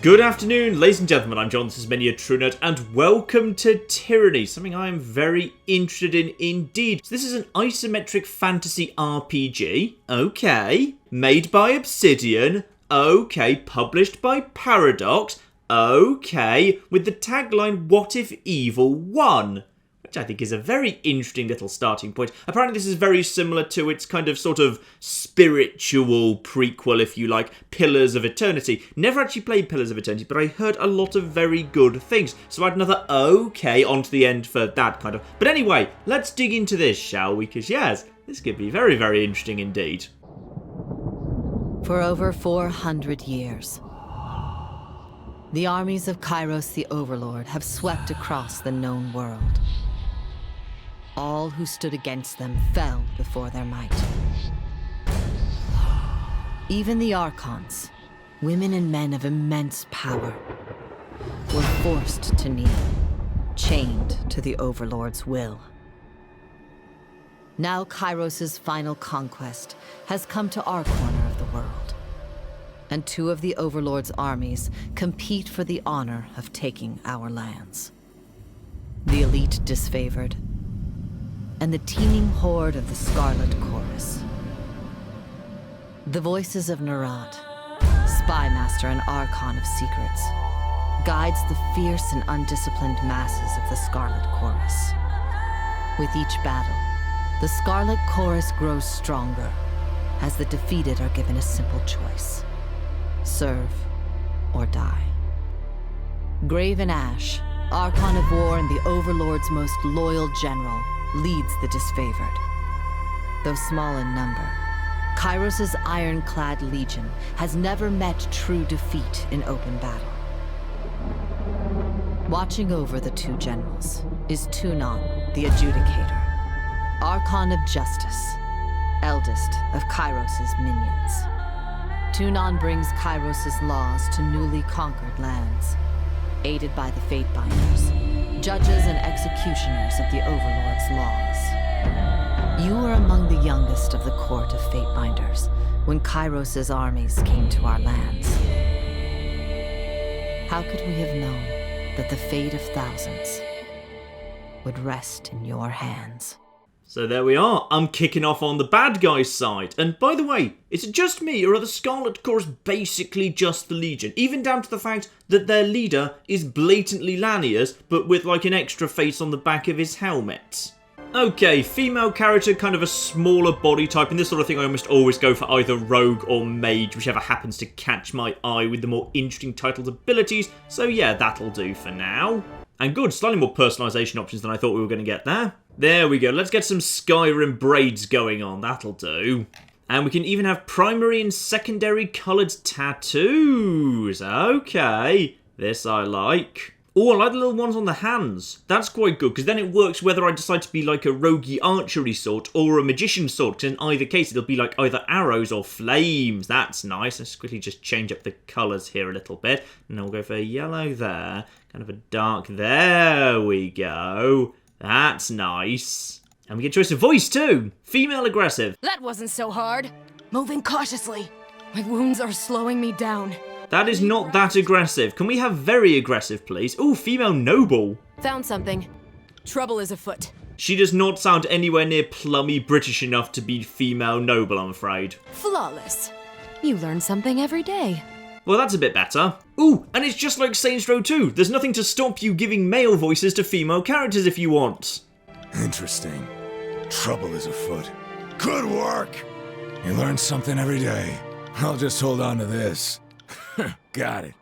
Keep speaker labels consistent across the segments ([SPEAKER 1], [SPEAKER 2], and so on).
[SPEAKER 1] Good afternoon, ladies and gentlemen, I'm John, this is Many a True Nerd, and welcome to Tyranny, something I am very interested in indeed. So this is an isometric fantasy RPG, okay, made by Obsidian, okay, published by Paradox, okay, with the tagline, What If Evil Won? Which I think is a very interesting little starting point. Apparently this is very similar to its kind of sort of spiritual prequel, if you like, Pillars of Eternity. Never actually played Pillars of Eternity, but I heard a lot of very good things. So I had another okay onto the end for that kind of... But anyway, let's dig into this, shall we? Because yes, this could be very, very interesting indeed.
[SPEAKER 2] For over 400 years, the armies of Kairos the Overlord have swept across the known world. All who stood against them fell before their might. Even the Archons, women and men of immense power, were forced to kneel, chained to the Overlord's will. Now Kairos' final conquest has come to our corner of the world, and two of the Overlord's armies compete for the honor of taking our lands. The elite disfavored, and the teeming horde of the Scarlet Chorus. The voices of Nerad, spymaster and archon of secrets, guides the fierce and undisciplined masses of the Scarlet Chorus. With each battle, the Scarlet Chorus grows stronger, as the defeated are given a simple choice: serve or die. Graven Ash, Archon of War and the Overlord's most loyal general, leads the disfavored. Though small in number, Kairos' ironclad legion has never met true defeat in open battle. Watching over the two generals is Tunon, the Adjudicator, Archon of Justice, eldest of Kairos' minions. Tunon brings Kairos' laws to newly conquered lands, aided by the Fatebinders, judges and executioners of the Overlord's laws. You were among the youngest of the court of Fatebinders when Kairos' armies came to our lands. How could we have known that the fate of thousands would rest in your hands?
[SPEAKER 1] So there we are, I'm kicking off on the bad guy's side. And by the way, is it just me or are the Scarlet Chorus basically just the Legion? Even down to the fact that their leader is blatantly Lanius, but with like an extra face on the back of his helmet. Okay, female character, kind of a smaller body type. In this sort of thing I almost always go for either rogue or mage, whichever happens to catch my eye with the more interesting titled abilities. So yeah, that'll do for now. And good, slightly more personalisation options than I thought we were going to get there. There we go, let's get some Skyrim braids going on, that'll do. And we can even have primary and secondary coloured tattoos. Okay, this I like. Oh, I like the little ones on the hands. That's quite good, because then it works whether I decide to be like a roguey archery sort or a magician sort, because in either case it'll be like either arrows or flames. That's nice. Let's quickly just change up the colours here a little bit. And then we'll go for a yellow there, kind of a dark, there we go. That's nice. And we get choice of voice too. Female aggressive.
[SPEAKER 3] That wasn't so hard. Moving cautiously. My wounds are slowing me down.
[SPEAKER 1] That is not that aggressive. Can we have very aggressive, please? Ooh, female noble.
[SPEAKER 3] Found something. Trouble is afoot.
[SPEAKER 1] She does not sound anywhere near plummy British enough to be female noble, I'm afraid.
[SPEAKER 3] Flawless. You learn something every day.
[SPEAKER 1] Well, that's a bit better. Ooh, and it's just like Saints Row 2. There's nothing to stop you giving male voices to female characters if you want.
[SPEAKER 4] Interesting. Trouble is afoot. Good work! You learn something every day. I'll just hold on to this. Got it.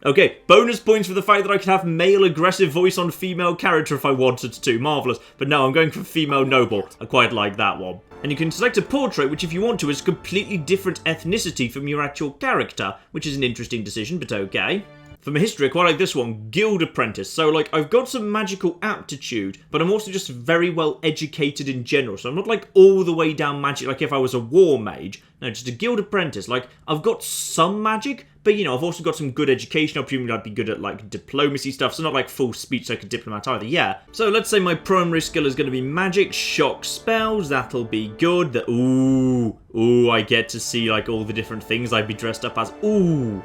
[SPEAKER 1] Okay, bonus points for the fact that I could have male aggressive voice on female character if I wanted to. Marvellous. But no, I'm going for female noble. I quite like that one. And you can select a portrait, which if you want to is a completely different ethnicity from your actual character, which is an interesting decision, but okay. For my history, I quite like this one, Guild Apprentice. So, like, I've got some magical aptitude, but I'm also just very well educated in general. So I'm not, like, all the way down magic, like if I was a war mage. No, just a Guild Apprentice. Like, I've got some magic, but, you know, I've also got some good education. I presume I'd be good at, like, diplomacy stuff. So not, like, full speech like a diplomat either. Yeah. So let's say my primary skill is going to be magic, shock spells. That'll be good. Ooh, I get to see, like, all the different things I'd be dressed up as. Ooh.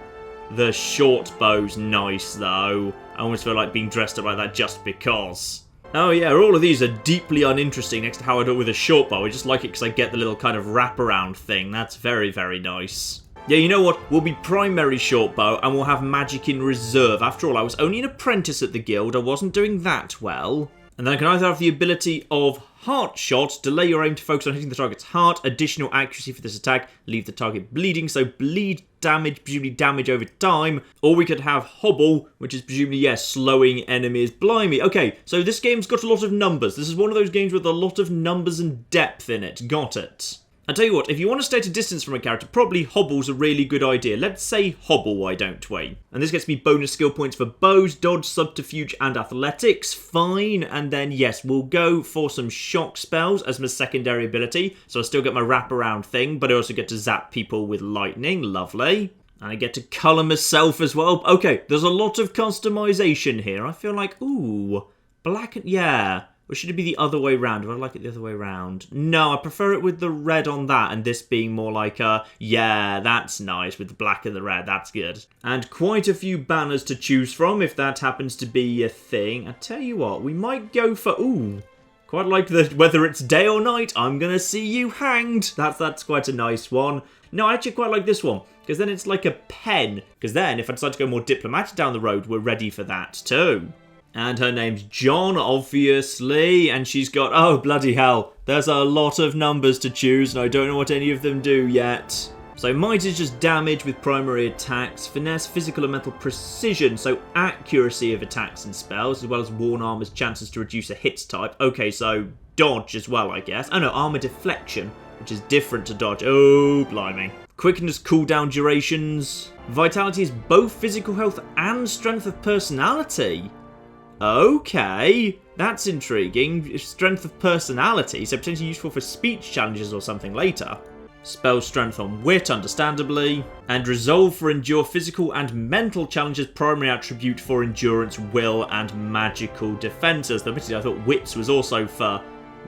[SPEAKER 1] The short bow's nice, though. I almost feel like being dressed up like that just because. Oh yeah, all of these are deeply uninteresting next to how I do it with a short bow. I just like it because I get the little kind of wraparound thing. That's very, very nice. Yeah, you know what? We'll be primary short bow and we'll have magic in reserve. After all, I was only an apprentice at the guild. I wasn't doing that well. And then I can either have the ability of Heart Shot, delay your aim to focus on hitting the target's heart, additional accuracy for this attack, leave the target bleeding, so bleed damage, presumably damage over time, or we could have Hobble, which is presumably, yes, slowing enemies. Blimey. Okay, so this game's got a lot of numbers. This is one of those games with a lot of numbers and depth in it. Got it. I'll tell you what, if you want to stay at a distance from a character, probably Hobble's a really good idea. Let's say Hobble, why don't we? And this gets me bonus skill points for bows, dodge, subterfuge, and athletics. Fine. And then, yes, we'll go for some shock spells as my secondary ability. So I still get my wraparound thing, but I also get to zap people with lightning. Lovely. And I get to colour myself as well. Okay, there's a lot of customization here. I feel like, ooh, black and... yeah. Or should it be the other way round? Would I like it the other way round? No, I prefer it with the red on that and this being more like yeah, that's nice with the black and the red. That's good. And quite a few banners to choose from if that happens to be a thing. I tell you what, we might go for, ooh, quite like the whether it's day or night, I'm gonna see you hanged. That's quite a nice one. No, I actually quite like this one because then it's like a pen. Because then if I decide to go more diplomatic down the road, we're ready for that too. And her name's John, obviously, and she's got, oh, bloody hell, there's a lot of numbers to choose, and I don't know what any of them do yet. So might is just damage with primary attacks, finesse, physical and mental precision, so accuracy of attacks and spells, as well as worn armor's chances to reduce a hit type. Okay, so dodge as well, I guess. Oh no, armor deflection, which is different to dodge. Oh, blimey. Quickness cooldown durations. Vitality is both physical health and strength of personality. Okay, that's intriguing. Strength of personality, so potentially useful for speech challenges or something later. Spell strength on wit, understandably. And resolve for endure physical and mental challenges, primary attribute for endurance, will, and magical defenses. Though admittedly I thought wits was also for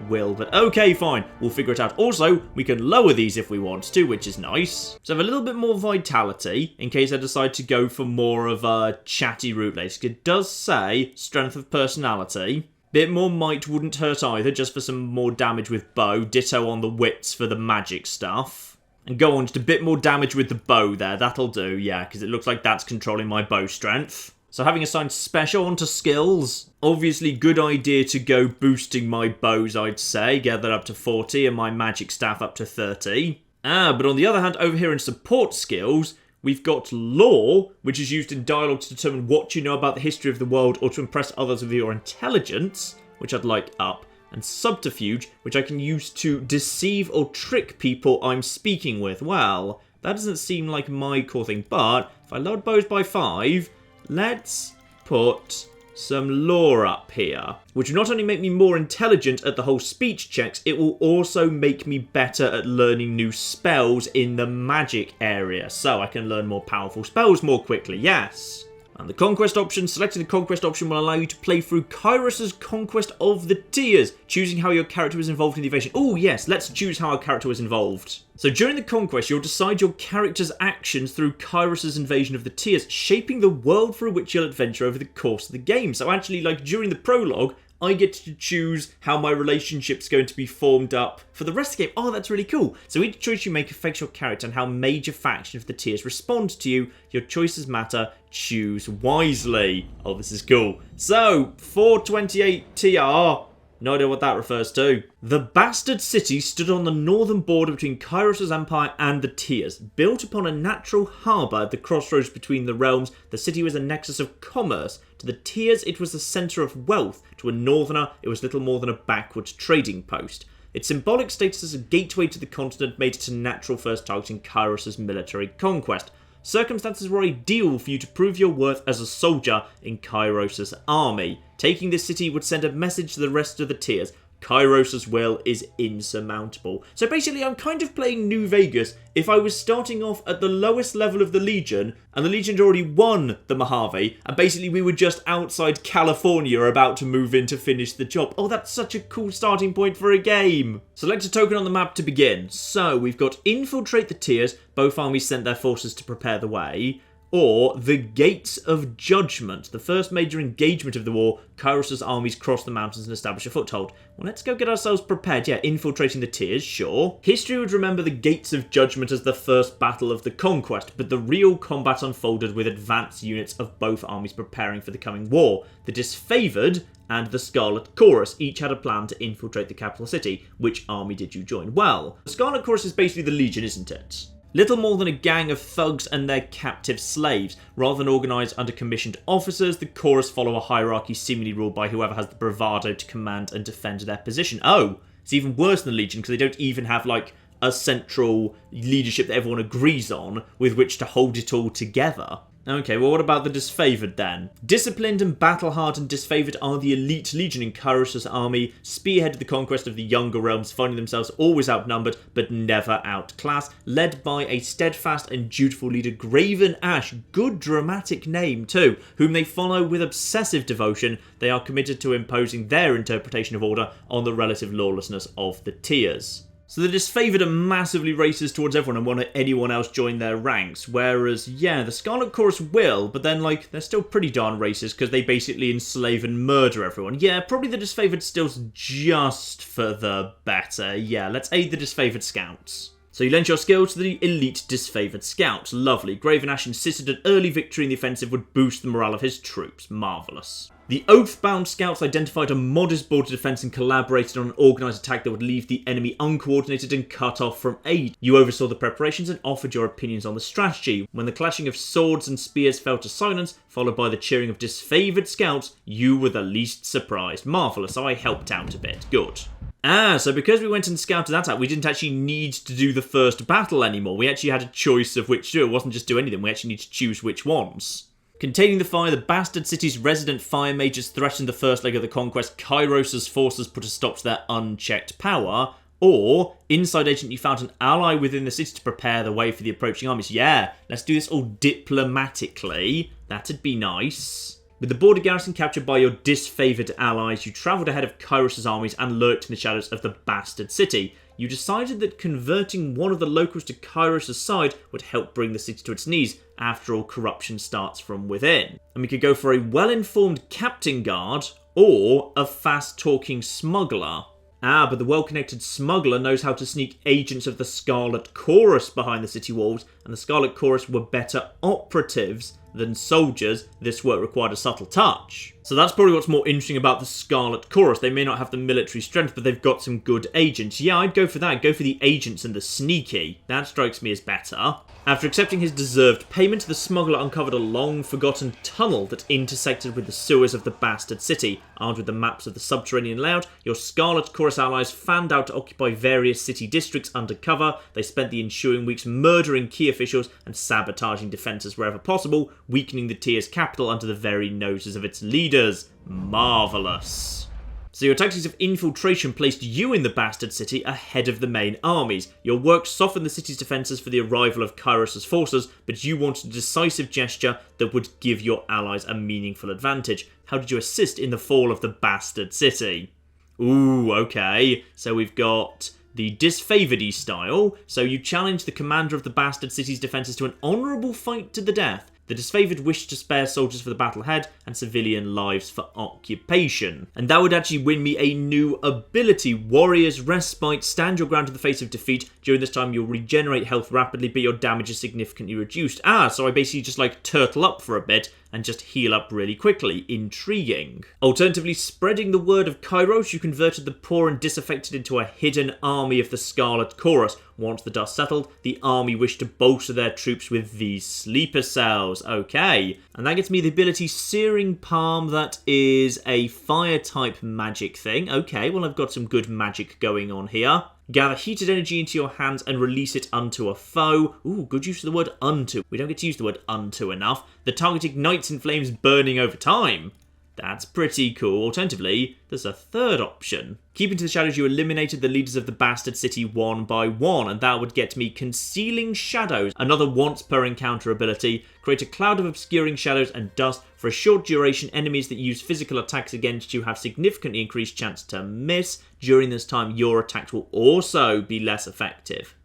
[SPEAKER 1] will, but okay, fine. We'll figure it out. Also, we can lower these if we want to, which is nice. So I have a little bit more vitality in case I decide to go for more of a chatty route later. It does say strength of personality. Bit more might wouldn't hurt either, just for some more damage with bow. Ditto on the wits for the magic stuff. And go on, just a bit more damage with the bow there. That'll do, yeah, because it looks like that's controlling my bow strength. So having assigned special onto skills, obviously good idea to go boosting my bows, I'd say. Get that up to 40 and my magic staff up to 30. But on the other hand, over here in support skills, we've got lore, which is used in dialogue to determine what you know about the history of the world or to impress others with your intelligence, which I'd like up. And subterfuge, which I can use to deceive or trick people I'm speaking with. Well, that doesn't seem like my core thing, but if I lowered bows by 5... let's put some lore up here, which will not only make me more intelligent at the whole speech checks, it will also make me better at learning new spells in the magic area, so I can learn more powerful spells more quickly, yes. And the Conquest option, selecting the Conquest option will allow you to play through Kairos' Conquest of the Tiers, choosing how your character was involved in the invasion. Oh yes, let's choose how our character was involved. So during the Conquest, you'll decide your character's actions through Kairos' invasion of the Tiers, shaping the world through which you'll adventure over the course of the game. So actually, like during the prologue, I get to choose how my relationship's going to be formed up for the rest of the game. Oh, that's really cool. So each choice you make affects your character and how major factions of the tiers respond to you. Your choices matter. Choose wisely. Oh, this is cool. So, 428 TR. No idea what that refers to. The Bastard City stood on the northern border between Kairos' empire and the Tiers. Built upon a natural harbour at the crossroads between the realms, the city was a nexus of commerce. To the Tiers, it was the centre of wealth. To a northerner, it was little more than a backward trading post. Its symbolic status as a gateway to the continent made it a natural first target in Kairos' military conquest. Circumstances were ideal for you to prove your worth as a soldier in Kairos' army. Taking this city would send a message to the rest of the tiers. Kairos' will is insurmountable. So basically, I'm kind of playing New Vegas if I was starting off at the lowest level of the Legion, and the Legion had already won the Mojave, and basically we were just outside California about to move in to finish the job. Oh, that's such a cool starting point for a game. Select a token on the map to begin. So, we've got Infiltrate the Tiers. Both armies sent their forces to prepare the way. or the Gates of Judgment, the first major engagement of the war. Kairos' armies cross the mountains and establish a foothold. Well, let's go get ourselves prepared. Yeah, infiltrating the tiers, sure. History would remember the Gates of Judgment as the first battle of the Conquest, but the real combat unfolded with advanced units of both armies preparing for the coming war. The Disfavored and the Scarlet Chorus each had a plan to infiltrate the capital city. Which army did you join? Well, the Scarlet Chorus is basically the Legion, isn't it? Little more than a gang of thugs and their captive slaves. Rather than organised under commissioned officers, the Chorus follow a hierarchy seemingly ruled by whoever has the bravado to command and defend their position. Oh, it's even worse than the Legion because they don't even have, like, a central leadership that everyone agrees on with which to hold it all together. Okay, well, what about the Disfavored then? Disciplined and battle-hardened Disfavored are the elite legion in Kairos' army, spearheaded the conquest of the younger realms, finding themselves always outnumbered but never outclassed, led by a steadfast and dutiful leader, Graven Ash, good dramatic name too, whom they follow with obsessive devotion. They are committed to imposing their interpretation of order on the relative lawlessness of the tiers. So the Disfavored are massively racist towards everyone and won't let anyone else join their ranks, whereas, yeah, the Scarlet Chorus will, but then, like, they're still pretty darn racist because they basically enslave and murder everyone. Yeah, probably the Disfavored still's just for the better. Yeah, let's aid the Disfavored scouts. So you lent your skill to the elite Disfavored scouts. Lovely. Graven Ash insisted an early victory in the offensive would boost the morale of his troops. Marvellous. The Oathbound scouts identified a modest border defence and collaborated on an organised attack that would leave the enemy uncoordinated and cut off from aid. You oversaw the preparations and offered your opinions on the strategy. When the clashing of swords and spears fell to silence, followed by the cheering of Disfavored scouts, you were the least surprised. Marvellous, I helped out a bit. Good. So because we went and scouted that out, we didn't actually need to do the first battle anymore. We actually had a choice of which to do. It wasn't just do anything, we actually need to choose which ones. Containing the fire, the Bastard City's resident fire mages threatened the first leg of the conquest. Kairos' forces put a stop to their unchecked power. Or, inside agent, you found an ally within the city to prepare the way for the approaching armies. Yeah, let's do this all diplomatically. That'd be nice. With the border garrison captured by your disfavoured allies, you travelled ahead of Kairos' armies and lurked in the shadows of the Bastard City. You decided that converting one of the locals to Kairos' side would help bring the city to its knees. After all, corruption starts from within. And we could go for a well-informed captain guard or a fast-talking smuggler. But the well-connected smuggler knows how to sneak agents of the Scarlet Chorus behind the city walls, and the Scarlet Chorus were better operatives than soldiers. This work required a subtle touch. So that's probably what's more interesting about the Scarlet Chorus. They may not have the military strength, but they've got some good agents. Yeah, I'd go for that. I'd go for the agents and the sneaky. That strikes me as better. After accepting his deserved payment, the smuggler uncovered a long-forgotten tunnel that intersected with the sewers of the Bastard City. Armed with the maps of the subterranean layout, your Scarlet Chorus allies fanned out to occupy various city districts undercover. They spent the ensuing weeks murdering key officials and sabotaging defences wherever possible, weakening the tier's capital under the very noses of its leaders. Marvellous. So your tactics of infiltration placed you in the Bastard City ahead of the main armies. Your work softened the city's defences for the arrival of Kairos' forces, but you wanted a decisive gesture that would give your allies a meaningful advantage. How did you assist in the fall of the Bastard City? Ooh, okay. So we've got the disfavoured style. So you challenged the commander of the Bastard City's defences to an honourable fight to the death. The disfavoured wished to spare soldiers for the battle ahead and civilian lives for occupation. And that would actually win me a new ability, Warrior's Respite. Stand your ground in the face of defeat. During this time, you'll regenerate health rapidly, but your damage is significantly reduced. So I basically just like turtle up for a bit and just heal up really quickly. Intriguing. Alternatively, spreading the word of Kairos, you converted the poor and disaffected into a hidden army of the Scarlet Chorus. Once the dust settled, the army wished to bolster their troops with these sleeper cells. Okay, and that gets me the ability Searing Palm. That is a fire type magic thing. Okay, well I've got some good magic going on here. Gather heated energy into your hands and release it unto a foe. Ooh, good use of the word unto. We don't get to use the word unto enough. The target ignites in flames, burning over time. That's pretty cool. Alternatively, there's a third option. Keeping to the shadows, you eliminated the leaders of the Bastard City one by one, and that would get me Concealing Shadows, another once per encounter ability. Create a cloud of obscuring shadows and dust. For a short duration, enemies that use physical attacks against you have significantly increased chance to miss. During this time, your attacks will also be less effective.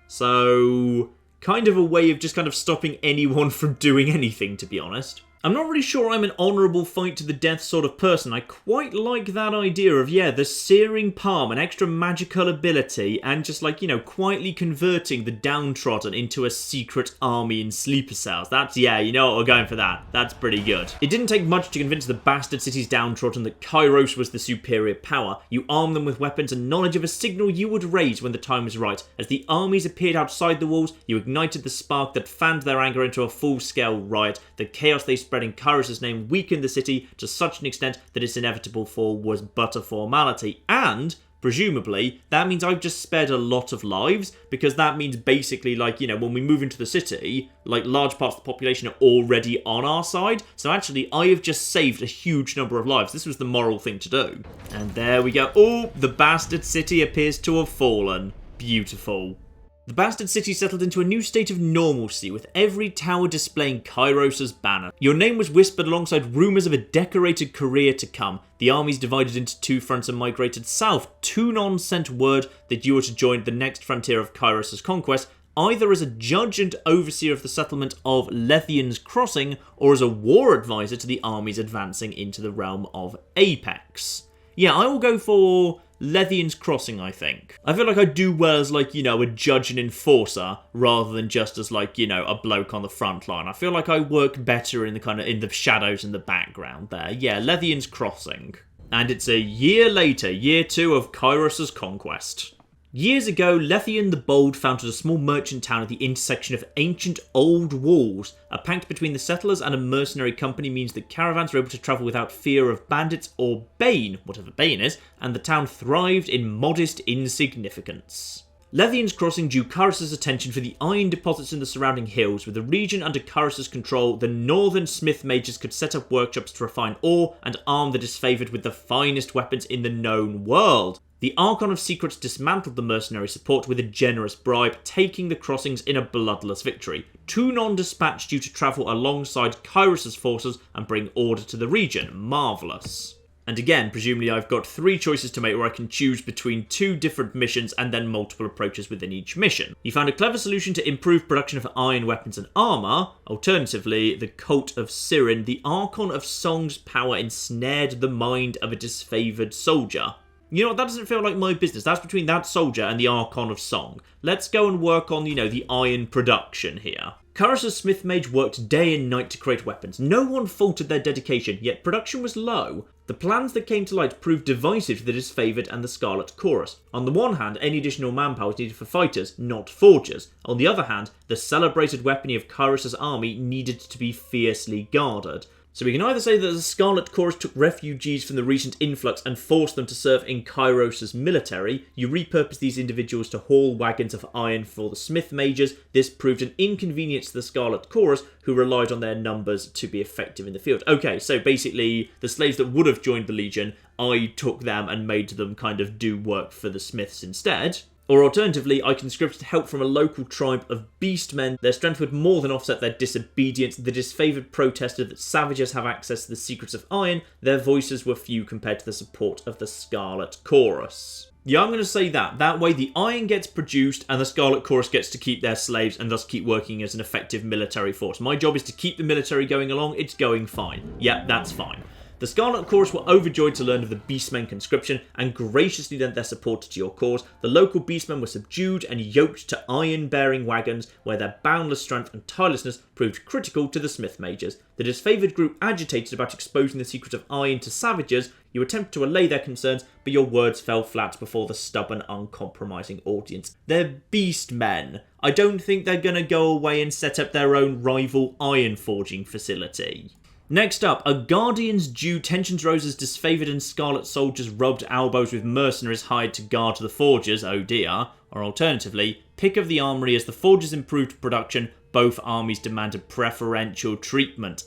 [SPEAKER 1] So kind of a way of just kind of stopping anyone from doing anything, to be honest. I'm not really sure I'm an honourable fight to the death sort of person. I quite like that idea of, yeah, the searing palm, an extra magical ability, and just like, you know, quietly converting the downtrodden into a secret army in sleeper cells. That's, yeah, you know what, we're going for that. That's pretty good. It didn't take much to convince the bastard city's downtrodden that Kairos was the superior power. You arm them with weapons and knowledge of a signal you would raise when the time was right. As the armies appeared outside the walls, you ignited the spark that fanned their anger into a full-scale riot. The chaos they spread in Kairos' name weakened the city to such an extent that its inevitable fall was but a formality. And, presumably, that means I've just spared a lot of lives, because that means basically, like, you know, when we move into the city, like, large parts of the population are already on our side. So actually, I have just saved a huge number of lives. This was the moral thing to do. And there we go. Oh, the bastard city appears to have fallen. Beautiful. The bastard city settled into a new state of normalcy, with every tower displaying Kairos' banner. Your name was whispered alongside rumours of a decorated career to come. The armies divided into two fronts and migrated south. Tunon sent word that you were to join the next frontier of Kairos' conquest, either as a judge and overseer of the settlement of Lethian's Crossing, or as a war advisor to the armies advancing into the realm of Apex. Yeah, I will go for Lethian's Crossing, I think. I feel like I do well as, like, you know, a judge and enforcer, rather than just as, like, you know, a bloke on the front line. I feel like I work better in the kind of, in the shadows and the background there. Yeah, Lethian's Crossing. And it's a year later, year 2 of Kairos' conquest. Years ago, Lethian the Bold founded a small merchant town at the intersection of ancient old walls. A pact between the settlers and a mercenary company means that caravans are able to travel without fear of bandits or Bane, whatever Bane is, and the town thrived in modest insignificance. Lethian's Crossing drew Kairos' attention for the iron deposits in the surrounding hills. With the region under Kairos' control, the northern smith mages could set up workshops to refine ore and arm the disfavoured with the finest weapons in the known world. The Archon of Secrets dismantled the mercenary support with a generous bribe, taking the crossings in a bloodless victory. Tunon dispatched you to travel alongside Kairos' forces and bring order to the region. Marvellous. And again, presumably I've got 3 choices to make where I can choose between 2 different missions and then multiple approaches within each mission. You found a clever solution to improve production of iron weapons and armour. Alternatively, the Cult of Sirin, the Archon of Song's power ensnared the mind of a disfavoured soldier. You know what, that doesn't feel like my business. That's between that soldier and the Archon of Song. Let's go and work on, you know, the iron production here. Kairos' smith mage worked day and night to create weapons. No one faulted their dedication, yet production was low. The plans that came to light proved divisive to the disfavoured and the Scarlet Chorus. On the one hand, any additional manpower was needed for fighters, not forgers. On the other hand, the celebrated weaponry of Kairos' army needed to be fiercely guarded. So we can either say that the Scarlet Chorus took refugees from the recent influx and forced them to serve in Kairos' military. You repurposed these individuals to haul wagons of iron for the smith mages. This proved an inconvenience to the Scarlet Chorus, who relied on their numbers to be effective in the field. Okay, so basically, the slaves that would have joined the Legion, I took them and made them kind of do work for the smiths instead. Or alternatively, I conscripted help from a local tribe of beastmen. Their strength would more than offset their disobedience. The disfavoured protested that savages have access to the secrets of iron. Their voices were few compared to the support of the Scarlet Chorus. Yeah, I'm going to say that. That way the iron gets produced and the Scarlet Chorus gets to keep their slaves and thus keep working as an effective military force. My job is to keep the military going along. It's going fine. Yeah, that's fine. The Scarlet Chorus were overjoyed to learn of the Beastmen conscription and graciously lent their support to your cause. The local Beastmen were subdued and yoked to iron-bearing wagons where their boundless strength and tirelessness proved critical to the smith mages. The disfavoured group agitated about exposing the secret of iron to savages. You attempted to allay their concerns, but your words fell flat before the stubborn, uncompromising audience. They're Beastmen. I don't think they're going to go away and set up their own rival iron forging facility. Next up, a Guardian's due. Tensions rose as disfavoured and Scarlet soldiers rubbed elbows with mercenaries hired to guard the forgers, oh dear. Or alternatively, pick of the armoury as the forgers improved production, both armies demanded preferential treatment.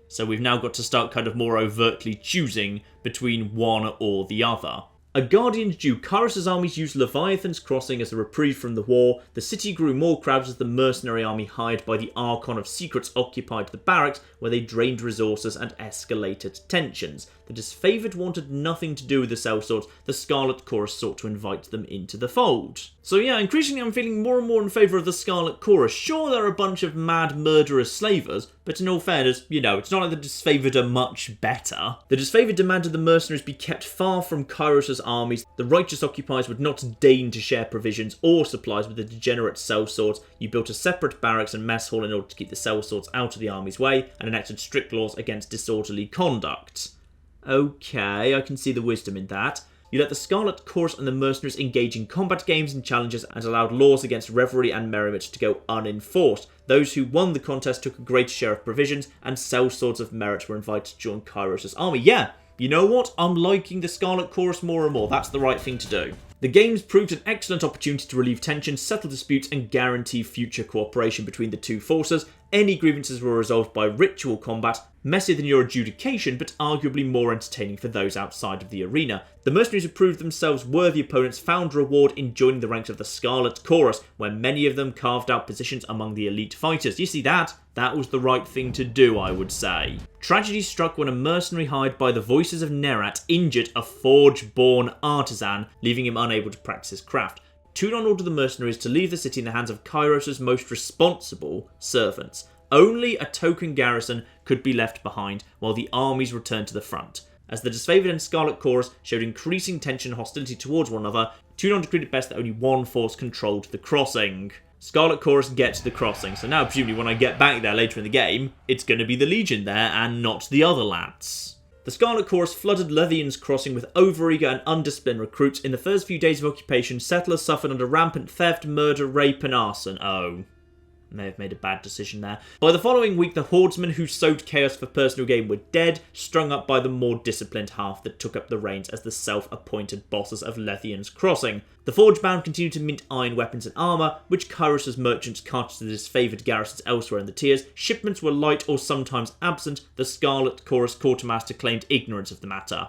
[SPEAKER 1] So we've now got to start kind of more overtly choosing between one or the other. A guardian due, Kairos' armies used Leviathan's Crossing as a reprieve from the war. The city grew more crowded as the mercenary army hired by the Archon of Secrets occupied the barracks, where they drained resources and escalated tensions. The disfavoured wanted nothing to do with the sellswords. The Scarlet Chorus sought to invite them into the fold. So yeah, increasingly I'm feeling more and more in favour of the Scarlet Chorus. Sure, they're a bunch of mad murderous slavers, but in all fairness, you know, it's not like the disfavoured are much better. The disfavoured demanded the mercenaries be kept far from Kairos' armies. The righteous occupiers would not deign to share provisions or supplies with the degenerate sellswords. You built a separate barracks and mess hall in order to keep the sellswords out of the army's way, and enacted strict laws against disorderly conduct. Okay, I can see the wisdom in that. You let the Scarlet Chorus and the mercenaries engage in combat games and challenges, and allowed laws against revelry and merriment to go unenforced. Those who won the contest took a greater share of provisions, and sellswords of merit were invited to join Kairos' army. Yeah, you know what? I'm liking the Scarlet Chorus more and more. That's the right thing to do. The games proved an excellent opportunity to relieve tension, settle disputes, and guarantee future cooperation between the two forces. Any grievances were resolved by ritual combat, messier than your adjudication, but arguably more entertaining for those outside of the arena. The mercenaries who proved themselves worthy opponents found reward in joining the ranks of the Scarlet Chorus, where many of them carved out positions among the elite fighters. You see that? That was the right thing to do, I would say. Tragedy struck when a mercenary hired by the Voices of Nerat injured a forge-born artisan, leaving him unable to practice his craft. Tunon ordered the mercenaries to leave the city in the hands of Kairos' most responsible servants. Only a token garrison could be left behind while the armies returned to the front. As the disfavoured and Scarlet Chorus showed increasing tension and hostility towards one another, Tunon decreed it best that only one force controlled the crossing. Scarlet Chorus gets the crossing, so now presumably when I get back there later in the game, it's going to be the Legion there and not the other lads. The Scarlet Chorus flooded Lethian's Crossing with overeager and undisciplined recruits. In the first few days of occupation, settlers suffered under rampant theft, murder, rape and arson. Oh, may have made a bad decision there. By the following week, the hordemen who sowed chaos for personal gain were dead, strung up by the more disciplined half that took up the reins as the self-appointed bosses of Lethian's Crossing. The Forgebound continued to mint iron weapons and armour, which Kairos' merchants carted to the disfavoured garrisons elsewhere in the tiers. Shipments were light or sometimes absent. The Scarlet Chorus quartermaster claimed ignorance of the matter.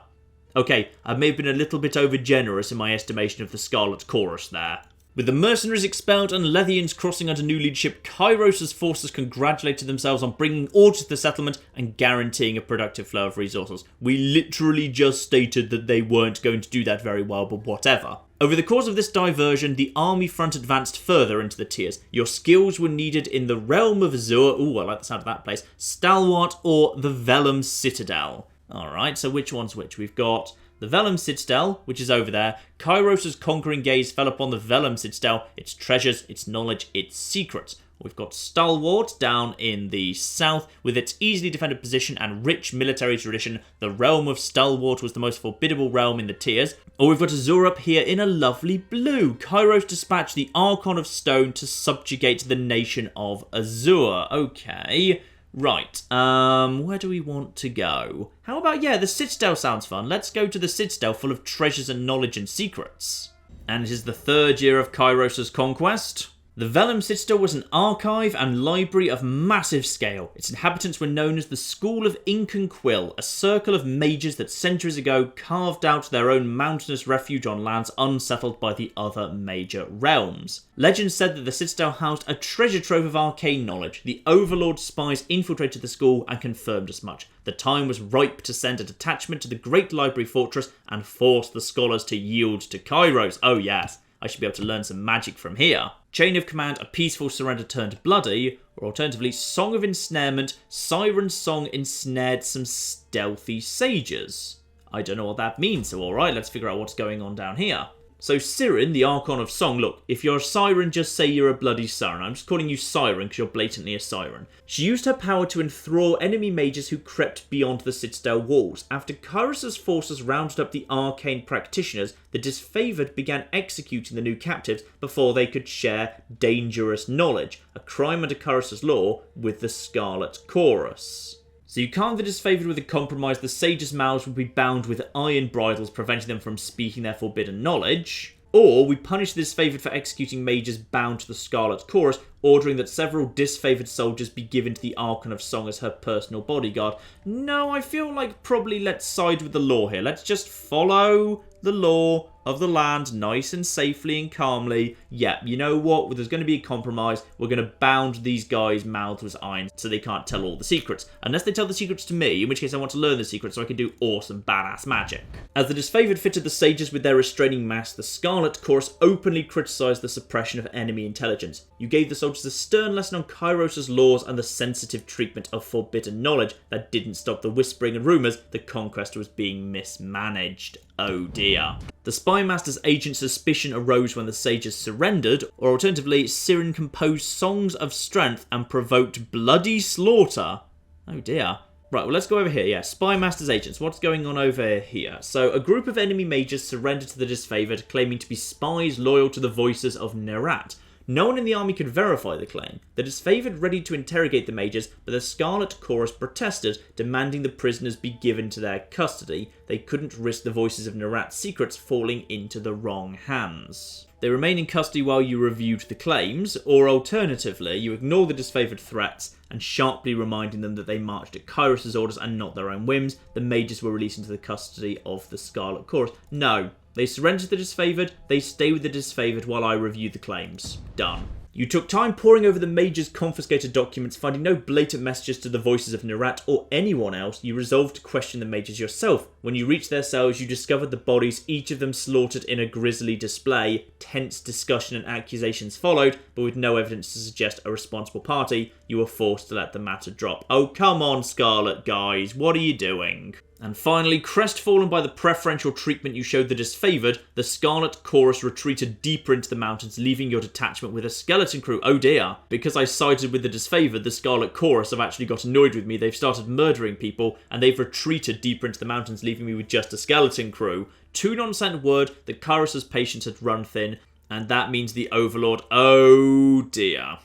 [SPEAKER 1] Okay, I may have been a little bit overgenerous in my estimation of the Scarlet Chorus there. With the mercenaries expelled and Lethian's Crossing under new leadership, Kairos' forces congratulated themselves on bringing order to the settlement and guaranteeing a productive flow of resources. We literally just stated that they weren't going to do that very well, but whatever. Over the course of this diversion, the army front advanced further into the tiers. Your skills were needed in the realm of Azure, ooh, I like the sound of that place, Stalwart or the Vellum Citadel. Alright, so which one's which? We've got the Vellum Citadel, which is over there. Kairos' conquering gaze fell upon the Vellum Citadel, its treasures, its knowledge, its secrets. We've got Stalwart down in the south, with its easily defended position and rich military tradition. The realm of Stalwart was the most formidable realm in the tiers. Or we've got Azure up here in a lovely blue. Kairos dispatched the Archon of Stone to subjugate the nation of Azure. Okay. Right, where do we want to go? How about, yeah, the Citadel sounds fun. Let's go to the Citadel full of treasures and knowledge and secrets. And it is the third year of Kairos' conquest. The Vellum Citadel was an archive and library of massive scale. Its inhabitants were known as the School of Ink and Quill, a circle of mages that centuries ago carved out their own mountainous refuge on lands unsettled by the other major realms. Legend said that the Citadel housed a treasure trove of arcane knowledge. The Overlord spies infiltrated the school and confirmed as much. The time was ripe to send a detachment to the Great Library Fortress and force the scholars to yield to Kairos. Oh yes, I should be able to learn some magic from here. Chain of Command, a peaceful surrender turned bloody, or alternatively, Song of Ensnarement, Siren's Song ensnared some stealthy sages. I don't know what that means, so alright, let's figure out what's going on down here. So Siren, the Archon of Song, look, if you're a siren, just say you're a bloody siren. I'm just calling you Siren because you're blatantly a siren. She used her power to enthrall enemy mages who crept beyond the Citadel walls. After Kairos' forces rounded up the arcane practitioners, the disfavoured began executing the new captives before they could share dangerous knowledge, a crime under Kairos' law with the Scarlet Chorus. So you calm the disfavoured with a compromise, the sages' mouths would be bound with iron bridles, preventing them from speaking their forbidden knowledge. Or we punish the disfavoured for executing mages bound to the Scarlet Chorus, ordering that several disfavoured soldiers be given to the Archon of Song as her personal bodyguard. No, I feel like probably let's side with the law here. Let's just follow the law of the land nice and safely and calmly. Yeah, you know what? There's going to be a compromise. We're going to bound these guys' mouths with iron so they can't tell all the secrets. Unless they tell the secrets to me, in which case I want to learn the secrets so I can do awesome badass magic. As the disfavoured fitted the sages with their restraining mask, the Scarlet Chorus openly criticised the suppression of enemy intelligence. You gave the soldiers a stern lesson on Kairos' laws and the sensitive treatment of forbidden knowledge. That didn't stop the whispering and rumours that Conquest was being mismanaged. Oh dear. The Spy Master's agent's suspicion arose when the sages surrendered, or alternatively, Sirin composed songs of strength and provoked bloody slaughter. Oh dear. Right, well, let's go over here. Yeah, Spy Master's agents. What's going on over here? So, a group of enemy mages surrendered to the disfavoured, claiming to be spies loyal to the voices of Nerat. No one in the army could verify the claim. The disfavoured readied to interrogate the mages, but the Scarlet Chorus protested, demanding the prisoners be given to their custody. They couldn't risk the voices of Nerat's secrets falling into the wrong hands. They remain in custody while you reviewed the claims, or alternatively, you ignore the disfavoured threats and sharply reminding them that they marched at Kairos' orders and not their own whims. The mages were released into the custody of the Scarlet Chorus. No. They surrender to the disfavoured, they stay with the disfavoured while I review the claims. Done. You took time poring over the mages' confiscated documents, finding no blatant messages to the voices of Nerat or anyone else. You resolved to question the mages yourself. When you reached their cells, you discovered the bodies, each of them slaughtered in a grisly display. Tense discussion and accusations followed, but with no evidence to suggest a responsible party, you were forced to let the matter drop. Oh, come on, Scarlet guys, what are you doing? And finally, crestfallen by the preferential treatment you showed the disfavoured, the Scarlet Chorus retreated deeper into the mountains, leaving your detachment with a skeleton crew. Oh dear. Because I sided with the disfavoured, the Scarlet Chorus have actually got annoyed with me. They've started murdering people, and they've retreated deeper into the mountains, leaving me with just a skeleton crew. Tunon sent word that Kairos' patience had run thin, and that means the Overlord. Oh dear.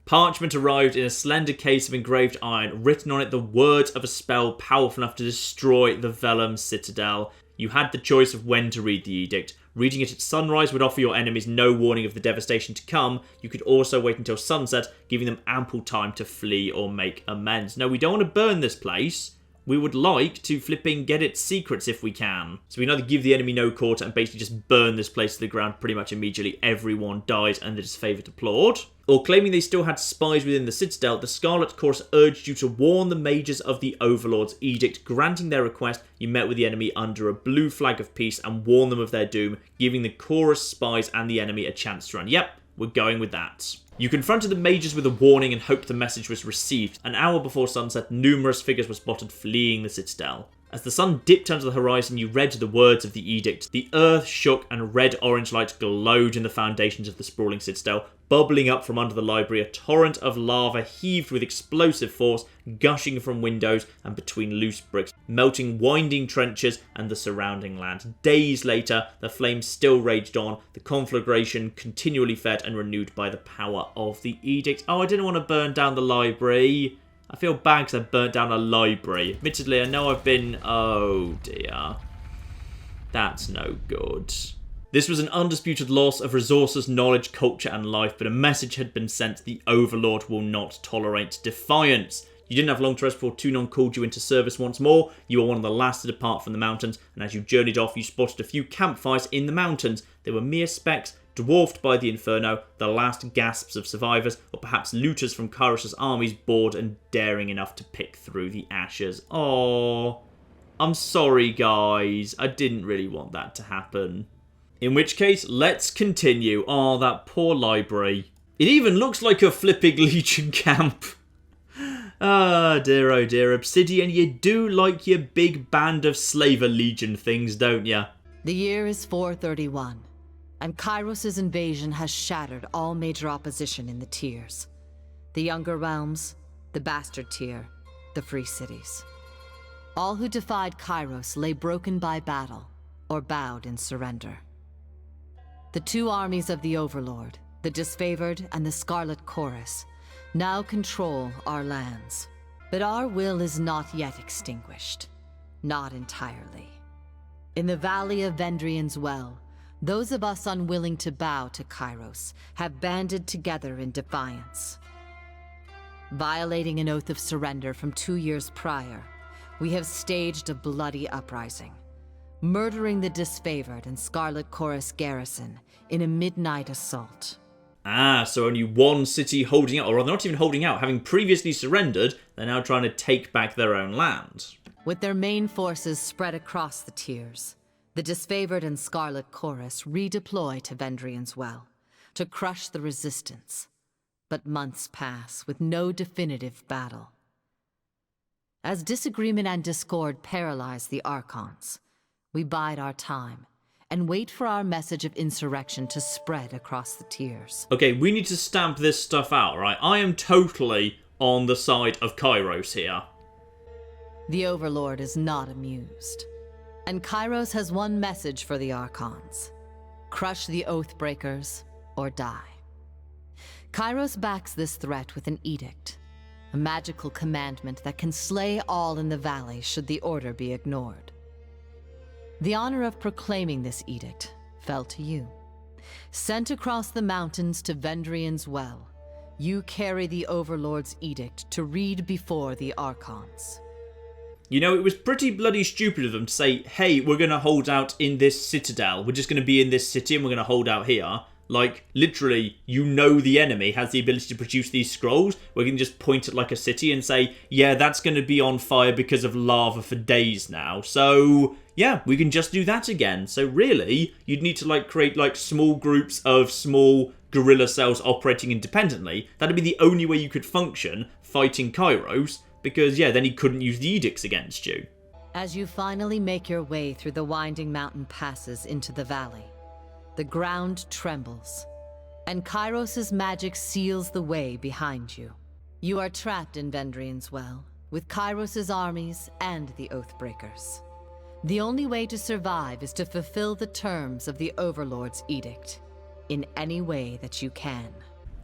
[SPEAKER 1] Parchment arrived in a slender case of engraved iron, written on it the words of a spell powerful enough to destroy the Vellum Citadel. You had the choice of when to read the edict. Reading it at sunrise would offer your enemies no warning of the devastation to come. You could also wait until sunset, giving them ample time to flee or make amends. No, we don't want to burn this place. We would like to flipping get its secrets if we can. So we can either give the enemy no quarter and basically just burn this place to the ground pretty much immediately. Everyone dies and the disfavoured applaud. Or claiming they still had spies within the Citadel, the Scarlet Chorus urged you to warn the mages of the Overlord's edict. Granting their request, you met with the enemy under a blue flag of peace and warned them of their doom, giving the Chorus spies and the enemy a chance to run. Yep, we're going with that. You confronted the mages with a warning and hoped the message was received. An hour before sunset, numerous figures were spotted fleeing the Citadel. As the sun dipped under the horizon, you read the words of the edict. The earth shook and red-orange light glowed in the foundations of the sprawling citadel. Bubbling up from under the library, a torrent of lava heaved with explosive force, gushing from windows and between loose bricks, melting winding trenches and the surrounding land. Days later, the flames still raged on, the conflagration continually fed and renewed by the power of the edict. Oh, I didn't want to burn down the library. I feel bad because I burnt down a library. Admittedly, I know I've been... Oh, dear. That's no good. This was an undisputed loss of resources, knowledge, culture, and life, but a message had been sent: the Overlord will not tolerate defiance. You didn't have long to rest before Tunon called you into service once more. You were one of the last to depart from the mountains, and as you journeyed off, you spotted a few campfires in the mountains. They were mere specks, dwarfed by the inferno, the last gasps of survivors, or perhaps looters from Kairos' armies bored and daring enough to pick through the ashes. Oh, I'm sorry, guys. I didn't really want that to happen. In which case, let's continue. Oh, that poor library. It even looks like a flipping Legion camp. Ah, dear, oh dear. Obsidian, you do like your big band of Slaver Legion things, don't ya?
[SPEAKER 2] The year is 431, and Kairos' invasion has shattered all major opposition in the tiers. The Younger Realms, the Bastard Tier, the Free Cities. All who defied Kairos lay broken by battle, or bowed in surrender. The two armies of the Overlord, the Disfavored and the Scarlet Chorus, now control our lands. But our will is not yet extinguished. Not entirely. In the valley of Vendrien's well, those of us unwilling to bow to Kairos have banded together in defiance. Violating an oath of surrender from 2 years prior, we have staged a bloody uprising. murdering the disfavored and Scarlet Chorus garrison in a midnight assault.
[SPEAKER 1] Ah, so only one city holding out, or not even holding out, having previously surrendered, they're now trying to take back their own land.
[SPEAKER 2] With their main forces spread across the tiers, the disfavored and Scarlet Chorus redeploy to Vendrien's Well to crush the resistance. But months pass with no definitive battle. As disagreement and discord paralyze the Archons, we bide our time and wait for our message of insurrection to spread across the tiers.
[SPEAKER 1] Okay, we need to stamp this stuff out, right? I am totally on the side of Kairos here.
[SPEAKER 2] The Overlord is not amused, and Kairos has one message for the Archons: crush the Oathbreakers or die. Kairos backs this threat with an edict, a magical commandment that can slay all in the valley should the order be ignored. The honor of proclaiming this edict fell to you. Sent across the mountains to Vendrien's Well, you carry the Overlord's edict to read before the Archons.
[SPEAKER 1] You know, it was pretty bloody stupid of them to say, hey, we're going to hold out in this citadel. We're just going to be in this city and we're going to hold out here. Like, literally, you know the enemy has the ability to produce these scrolls. We can just point at, like, a city and say, yeah, that's going to be on fire because of lava for days now. So, yeah, we can just do that again. So, really, you'd need to, like, create, like, small groups of small guerrilla cells operating independently. That'd be the only way you could function fighting Kairos, because, yeah, then he couldn't use the edicts against you.
[SPEAKER 2] As you finally make your way through the winding mountain passes into the valley, the ground trembles, and Kairos' magic seals the way behind you. You are trapped in Vendrien's Well, with Kairos' armies and the Oathbreakers. The only way to survive is to fulfill the terms of the Overlord's edict, in any way that you can.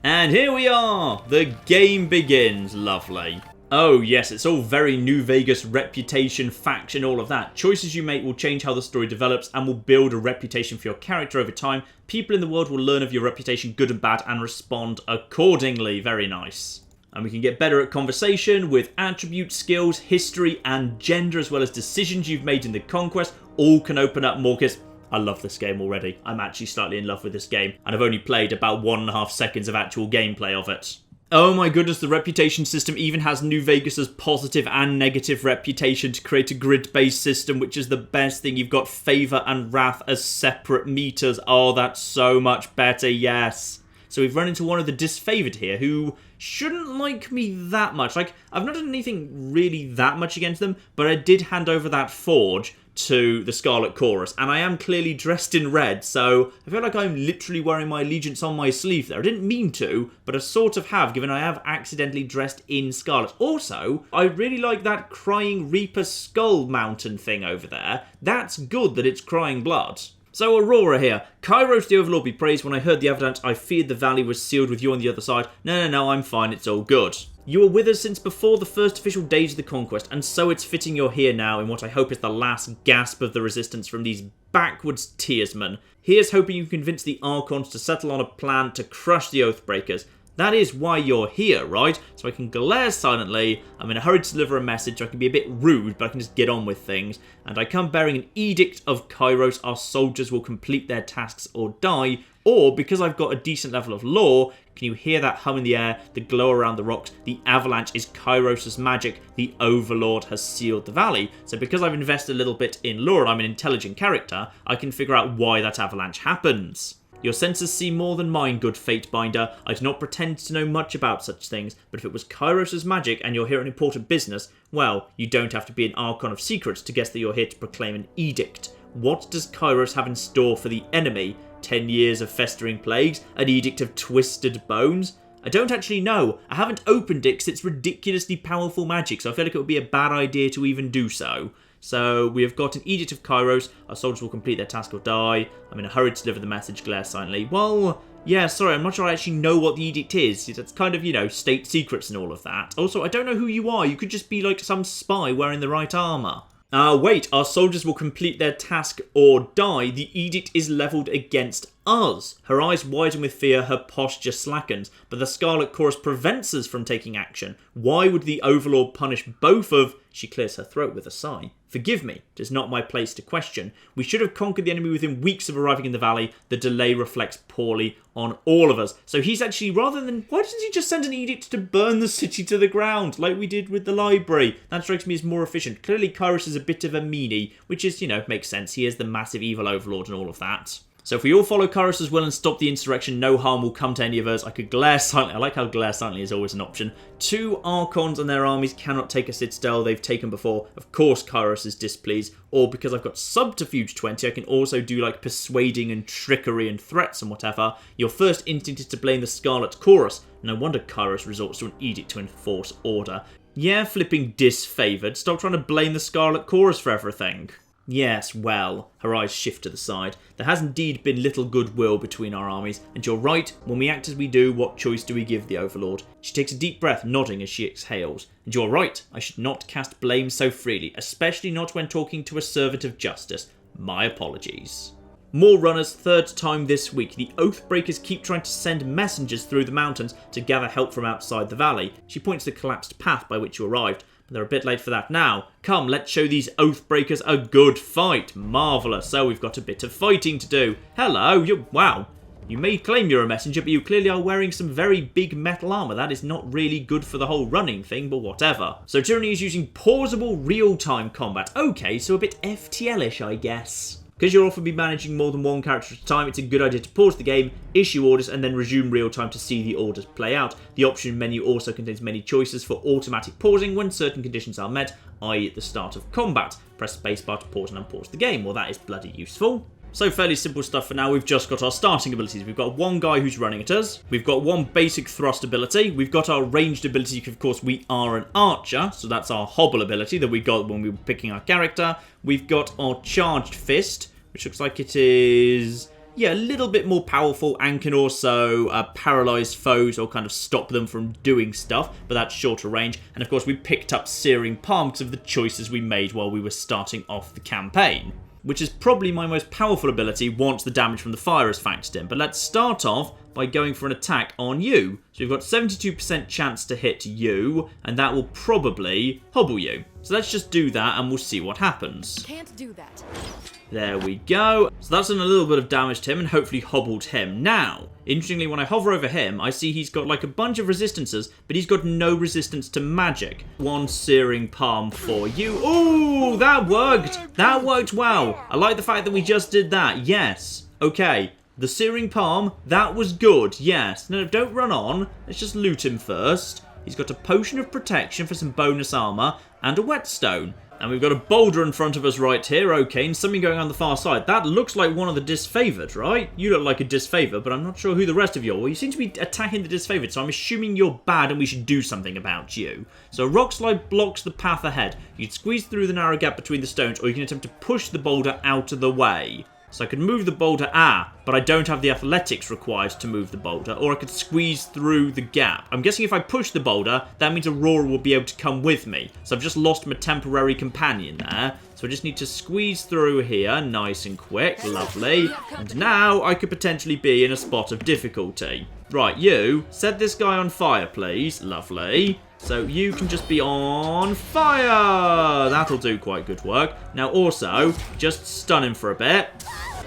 [SPEAKER 1] And here we are! The game begins. Lovely. Oh yes, it's all very New Vegas, reputation, faction, all of that. Choices you make will change how the story develops and will build a reputation for your character over time. People in the world will learn of your reputation, good and bad, and respond accordingly. Very nice. And we can get better at conversation with attributes, skills, history, and gender, as well as decisions you've made in the Conquest. All can open up more, because I love this game already. I'm actually slightly in love with this game, and I've only played about 1.5 seconds of actual gameplay of it. Oh my goodness, the reputation system even has New Vegas' positive and negative reputation to create a grid-based system, which is the best thing. You've got Favor and Wrath as separate meters. Oh, that's so much better, yes. So we've run into one of the disfavored here who shouldn't like me that much. Like, I've not done anything really that much against them, but I did hand over that forge to the Scarlet Chorus, and I am clearly dressed in red, so I feel like I'm literally wearing my allegiance on my sleeve there. I didn't mean to, but I sort of have, given I have accidentally dressed in scarlet. Also, I really like that Crying Reaper skull mountain thing over there. That's good that it's crying blood. So Aurora here. Kairos the Overlord be praised. When I heard the avalanche, I feared the valley was sealed with you on the other side. No, I'm fine, it's all good. You were with us since before the first official days of the Conquest, and so it's fitting you're here now in what I hope is the last gasp of the resistance from these backwards tiersmen. Here's hoping you convince the Archons to settle on a plan to crush the Oathbreakers. That is why you're here, right? So I can glare silently, I'm in a hurry to deliver a message, so I can be a bit rude, but I can just get on with things. And I come bearing an edict of Kairos, our soldiers will complete their tasks or die. Or, because I've got a decent level of lore, can you hear that hum in the air, the glow around the rocks? The avalanche is Kairos' magic, the Overlord has sealed the valley. So because I've invested a little bit in lore and I'm an intelligent character, I can figure out why that avalanche happens. Your senses see more than mine, good Fatebinder. I do not pretend to know much about such things, but if it was Kairos' magic and you're here on important business, well, you don't have to be an Archon of Secrets to guess that you're here to proclaim an edict. What does Kairos have in store for the enemy? 10 years of festering plagues? An edict of twisted bones? I don't actually know. I haven't opened it because it's ridiculously powerful magic, so I feel like it would be a bad idea to even do so. So we have got an edict of Kairos. Our soldiers will complete their task or die. I'm in a hurry to deliver the message, glare silently. Well, yeah, sorry, I'm not sure I actually know what the edict is. It's kind of, you know, state secrets and all of that. Also, I don't know who you are. You could just be like some spy wearing the right armour. Wait, our soldiers will complete their task or die. The edict is levelled against us. Her eyes widen with fear, her posture slackens, but the Scarlet Chorus prevents us from taking action. Why would the Overlord punish both of... She clears her throat with a sigh. Forgive me, it is not my place to question. We should have conquered the enemy within weeks of arriving in the valley. The delay reflects poorly on all of us. So he's actually, rather than... Why doesn't he just send an edict to burn the city to the ground, like we did with the library? That strikes me as more efficient. Clearly Kyrus is a bit of a meanie, which is, you know, makes sense. He is the massive evil overlord and all of that. So if we all follow Kyrus as well and stop the insurrection, no harm will come to any of us. I could glare silently. I like how glare silently is always an option. 2 Archons and their armies cannot take a citadel they've taken before. Of course Kyrus is displeased. Or because I've got Subterfuge 20, I can also do like persuading and trickery and threats and whatever. Your first instinct is to blame the Scarlet Chorus. No wonder Kyrus resorts to an edict to enforce order. Yeah, flipping disfavoured. Stop trying to blame the Scarlet Chorus for everything. Yes, well, her eyes shift to the side. There has indeed been little goodwill between our armies, and you're right, when we act as we do, what choice do we give the Overlord? She takes a deep breath, nodding as she exhales. And you're right, I should not cast blame so freely, especially not when talking to a servant of justice. My apologies. More runners, third time this week. The Oathbreakers keep trying to send messengers through the mountains to gather help from outside the valley. She points to the collapsed path by which you arrived. But they're a bit late for that now. Come, let's show these Oathbreakers a good fight. Marvellous. So we've got a bit of fighting to do. Hello, wow. You may claim you're a messenger, but you clearly are wearing some very big metal armour. That is not really good for the whole running thing, but whatever. So Tyranny is using pausable real-time combat. Okay, so a bit FTL-ish, I guess. Because you'll often be managing more than one character at a time, it's a good idea to pause the game, issue orders, and then resume real time to see the orders play out. The option menu also contains many choices for automatic pausing when certain conditions are met, i.e. at the start of combat. Press spacebar to pause and unpause the game. Well, that is bloody useful. So fairly simple stuff for now. We've just got our starting abilities. We've got one guy who's running at us. We've got one basic thrust ability. We've got our ranged ability. Of course, we are an archer, so that's our hobble ability that we got when we were picking our character. We've got our charged fist, which looks like it is, yeah, a little bit more powerful and can also paralyze foes or kind of stop them from doing stuff, but that's shorter range. And of course, we picked up Searing Palm because of the choices we made while we were starting off the campaign, which is probably my most powerful ability once the damage from the fire is factored in. But let's start off by going for an attack on you. So we've got 72% chance to hit you, and that will probably hobble you. So let's just do that and we'll see what happens.
[SPEAKER 3] Can't do that.
[SPEAKER 1] There we go. So that's done a little bit of damage to him and hopefully hobbled him. Now, interestingly, when I hover over him, I see he's got like a bunch of resistances, but he's got no resistance to magic. One Searing Palm for you. Ooh, that worked. That worked well. I like the fact that we just did that. Yes. Okay. The Searing Palm, that was good. Yes. No, don't run on. Let's just loot him first. He's got a potion of protection for some bonus armor and a whetstone. And we've got a boulder in front of us right here, okay, and something going on the far side. That looks like one of the disfavoured, right? You look like a disfavoured, but I'm not sure who the rest of you are. Well, you seem to be attacking the disfavoured, so I'm assuming you're bad and we should do something about you. So rock slide blocks the path ahead. You can squeeze through the narrow gap between the stones, or you can attempt to push the boulder out of the way. So I could move the boulder, but I don't have the athletics required to move the boulder, or I could squeeze through the gap. I'm guessing if I push the boulder, that means Aurora will be able to come with me. So I've just lost my temporary companion there. So I just need to squeeze through here, nice and quick, lovely. And now I could potentially be in a spot of difficulty. Right, you, set this guy on fire, please, lovely. So you can just be on fire. That'll do quite good work. Now also, just stun him for a bit.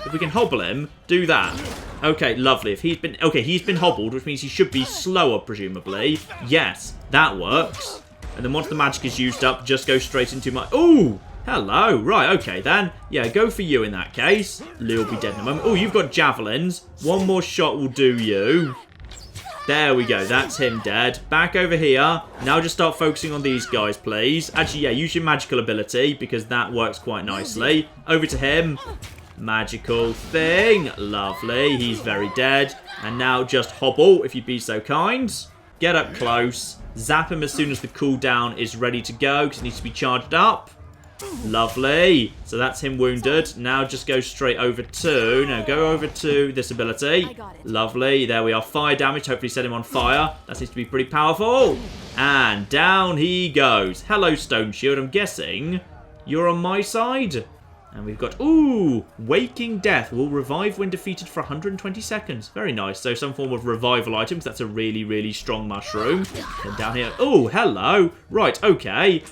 [SPEAKER 1] If we can hobble him, do that. Okay, lovely. If he's been hobbled, which means he should be slower, presumably. Yes, that works. And then once the magic is used up, just go straight into my... Ooh! Hello. Right, okay then. Yeah, go for you in that case. Lee'll be dead in a moment. Oh, you've got javelins. One more shot will do you. There we go, that's him dead. Back over here. Now just start focusing on these guys, please. Actually, yeah, use your magical ability, because that works quite nicely. Over to him. Magical thing. Lovely, he's very dead. And now just hobble, if you'd be so kind. Get up close. Zap him as soon as the cooldown is ready to go, because he needs to be charged up. Lovely. So that's him wounded. Now just go straight over to... No, go over to this ability. Lovely. There we are. Fire damage. Hopefully set him on fire. That seems to be pretty powerful. And down he goes. Hello, Stone Shield. I'm guessing you're on my side. And we've got, ooh, Waking Death will revive when defeated for 120 seconds. Very nice. So some form of revival items. That's a really, really strong mushroom. Then down here, oh, hello. Right, okay.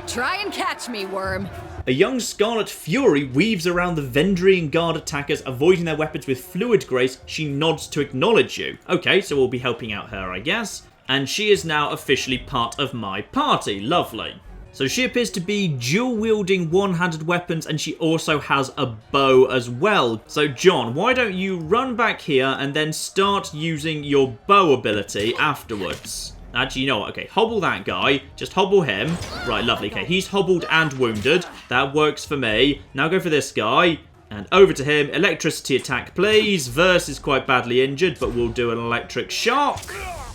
[SPEAKER 3] Try and catch me, worm.
[SPEAKER 1] A young Scarlet Fury weaves around the Vendrien guard attackers, avoiding their weapons with fluid grace. She nods to acknowledge you. Okay, so we'll be helping out her, I guess. And she is now officially part of my party. Lovely. So she appears to be dual-wielding one-handed weapons, and she also has a bow as well. So John, why don't you run back here and then start using your bow ability afterwards? Actually, you know what? Okay, hobble that guy. Just hobble him. Right, lovely. Okay, he's hobbled and wounded. That works for me. Now go for this guy. And over to him. Electricity attack, please. Verse is quite badly injured, but we'll do an electric shock.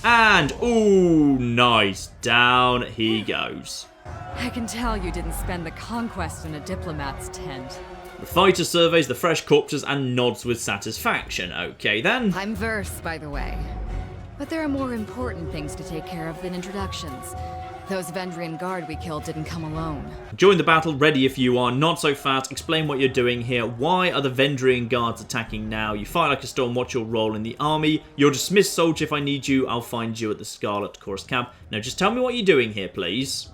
[SPEAKER 1] And, ooh, nice. Down he goes.
[SPEAKER 3] I can tell you didn't spend the Conquest in a diplomat's tent.
[SPEAKER 1] The fighter surveys the fresh corpses and nods with satisfaction. Okay, then.
[SPEAKER 3] I'm Verse, by the way. But there are more important things to take care of than introductions. Those Vendrien guard we killed didn't come alone.
[SPEAKER 1] Join the battle, ready if you are, not so fast. Explain what you're doing here. Why are the Vendrien guards attacking now? You fight like a storm, what's your role in the army? You're dismissed, soldier. If I need you, I'll find you at the Scarlet Chorus camp. Now just tell me what you're doing here, please.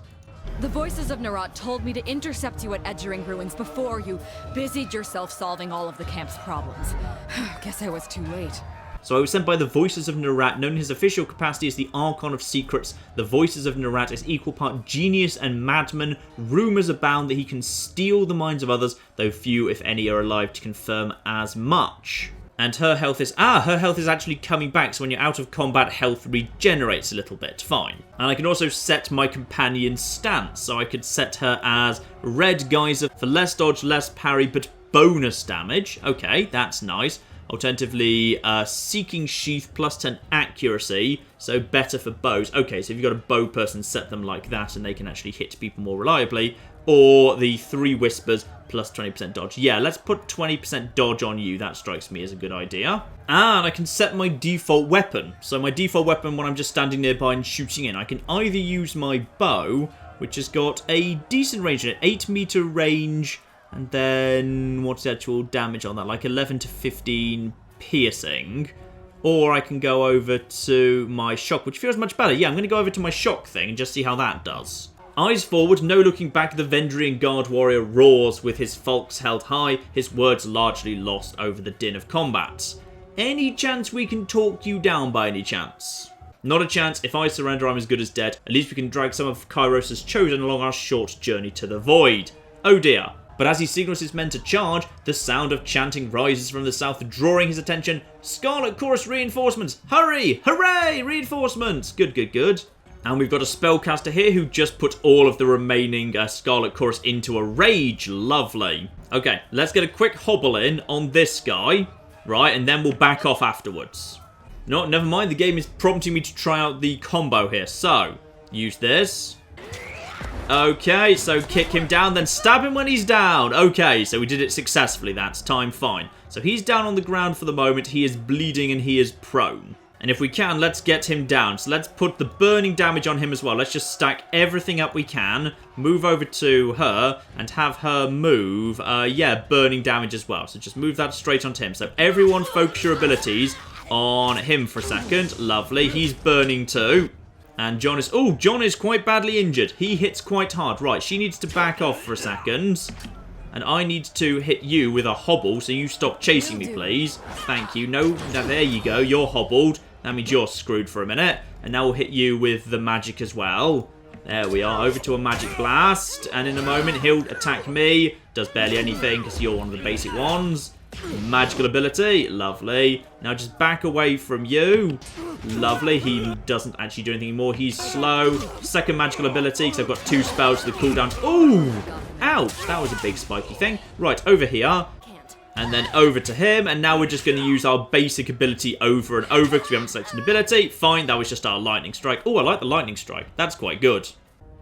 [SPEAKER 3] The voices of Nerat told me to intercept you at Edgering Ruins before you busied yourself solving all of the camp's problems. Guess I was too late.
[SPEAKER 1] So I was sent by the Voices of Nerat, known in his official capacity as the Archon of Secrets. The Voices of Nerat is equal part genius and madman. Rumours abound that he can steal the minds of others, though few, if any, are alive to confirm as much. And her health is... her health is actually coming back, so when you're out of combat, health regenerates a little bit. Fine. And I can also set my companion's stance, so I could set her as Red Geyser for less dodge, less parry, but bonus damage. Okay, that's nice. Alternatively, Seeking Sheath plus 10 accuracy, so better for bows. Okay, so if you've got a bow person, set them like that and they can actually hit people more reliably. Or the 3 Whispers plus 20% dodge. Yeah, let's put 20% dodge on you. That strikes me as a good idea. And I can set my default weapon. So my default weapon when I'm just standing nearby and shooting in, I can either use my bow, which has got a decent range in it, 8 meter range. And then, what's the actual damage on that? Like 11 to 15 piercing. Or I can go over to my shock, which feels much better. Yeah, I'm going to go over to my shock thing and just see how that does. Eyes forward, no looking back, the Vendrien guard warrior roars with his falx held high, his words largely lost over the din of combat. Any chance we can talk you down by any chance? Not a chance. If I surrender, I'm as good as dead. At least we can drag some of Kairos' chosen along our short journey to the void. Oh dear. But as he signals his men to charge, the sound of chanting rises from the south, drawing his attention. Scarlet Chorus reinforcements! Hurry! Hooray! Reinforcements! Good, good, good. And we've got a spellcaster here who just put all of the remaining Scarlet Chorus into a rage. Lovely. Okay, let's get a quick hobble in on this guy. Right, and then we'll back off afterwards. No, never mind. The game is prompting me to try out the combo here. So, use this. Okay, so kick him down, then stab him when he's down. Okay, so we did it successfully. That's time fine. So he's down on the ground for the moment. He is bleeding and he is prone. And if we can, let's get him down. So let's put the burning damage on him as well. Let's just stack everything up we can. Move over to her and have her move, burning damage as well. So just move that straight onto him. So everyone focus your abilities on him for a second. Lovely. He's burning too. And John is quite badly injured. He hits quite hard. Right, she needs to back off for a second. And I need to hit you with a hobble, so you stop chasing me, please. Thank you. No, there you go. You're hobbled. That means you're screwed for a minute. And now we'll hit you with the magic as well. There we are. Over to a magic blast. And in a moment, he'll attack me. Does barely anything, because you're one of the basic ones. Magical ability. Lovely. Now just back away from you. Lovely. He doesn't actually do anything anymore. He's slow. Second magical ability, because I've got 2 spells to the cooldown. Ooh! Ouch! That was a big spiky thing. Right, over here. And then over to him. And now we're just going to use our basic ability over and over, because we haven't selected an ability. Fine, that was just our lightning strike. Oh, I like the lightning strike. That's quite good.